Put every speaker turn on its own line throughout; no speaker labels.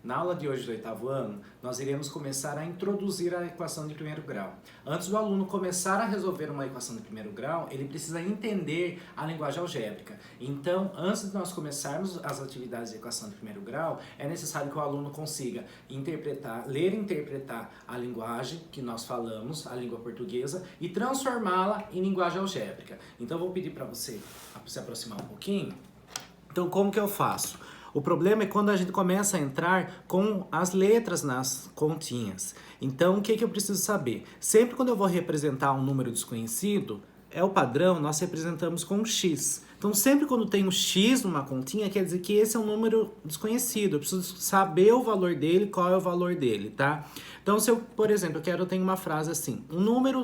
Na aula de hoje do 8º ano, nós iremos começar a introduzir a equação de primeiro grau. Antes do aluno começar a resolver uma equação de primeiro grau, ele precisa entender a linguagem algébrica. Então, antes de nós começarmos as atividades de equação de primeiro grau, é necessário que o aluno consiga interpretar, ler e interpretar a linguagem que nós falamos, a língua portuguesa, e transformá-la em linguagem algébrica. Então, eu vou pedir para você se aproximar um pouquinho. Então, como que eu faço? O problema é quando a gente começa a entrar com as letras nas continhas. Então, o que eu preciso saber? Sempre quando eu vou representar um número desconhecido, é o padrão, nós representamos com um X. Então, sempre quando tem um X numa continha, quer dizer que esse é um número desconhecido. Eu preciso saber o valor dele, qual é o valor dele, tá? Então, se eu, por exemplo, eu tenho uma frase assim, um número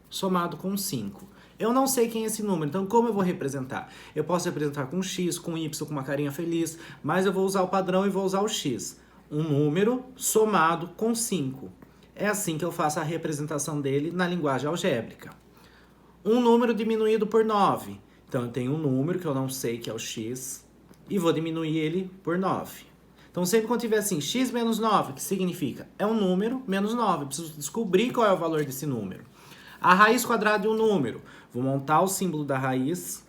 somado com 5. Eu não sei quem é esse número, então como eu vou representar? Eu posso representar com X, com Y, com uma carinha feliz, mas eu vou usar o padrão e vou usar o X. Um número somado com 5. É assim que eu faço a representação dele na linguagem algébrica. Um número diminuído por 9. Então eu tenho um número que eu não sei que é o X e vou diminuir ele por 9. Então sempre quando tiver assim, X menos 9, que significa? É um número menos 9. Eu preciso descobrir qual é o valor desse número. A raiz quadrada de um número. Vou montar o símbolo da raiz.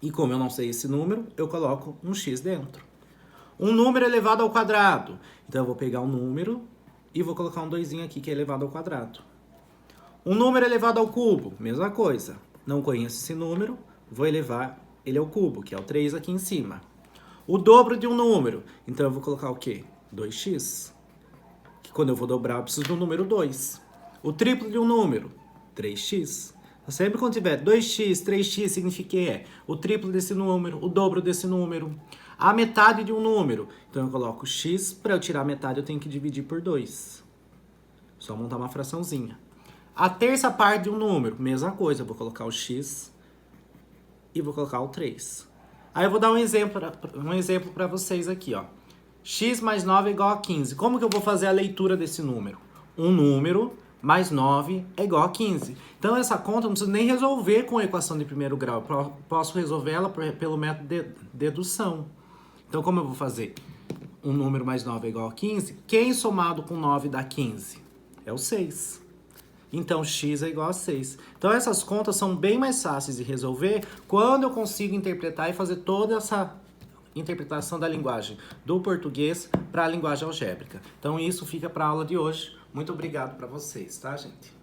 E como eu não sei esse número, eu coloco um X dentro. Um número elevado ao quadrado. Então eu vou pegar um número e vou colocar um 2 aqui que é elevado ao quadrado. Um número elevado ao cubo. Mesma coisa. Não conheço esse número, vou elevar ele ao cubo, que é o 3 aqui em cima. O dobro de um número. Então eu vou colocar o quê? 2x. Que quando eu vou dobrar eu preciso do número 2. O triplo de um número, 3x. Sempre quando tiver 2x, 3x, significa que é o triplo desse número, o dobro desse número. A metade de um número. Então eu coloco x, para eu tirar a metade eu tenho que dividir por 2. Só montar uma fraçãozinha. A terça parte de um número, mesma coisa. Eu vou colocar o x e vou colocar o 3. Aí eu vou dar um exemplo para vocês aqui, ó. X mais 9 é igual a 15. Como que eu vou fazer a leitura desse número? Um número mais 9 é igual a 15. Então, essa conta eu não preciso nem resolver com a equação de primeiro grau. Eu posso resolver ela pelo método de dedução. Então, como eu vou fazer? Um número mais 9 é igual a 15. Quem somado com 9 dá 15? É o 6. Então, x é igual a 6. Então, essas contas são bem mais fáceis de resolver quando eu consigo interpretar e fazer toda essa interpretação da linguagem do português para a linguagem algébrica. Então, isso fica para a aula de hoje. Muito obrigado para vocês, tá, gente?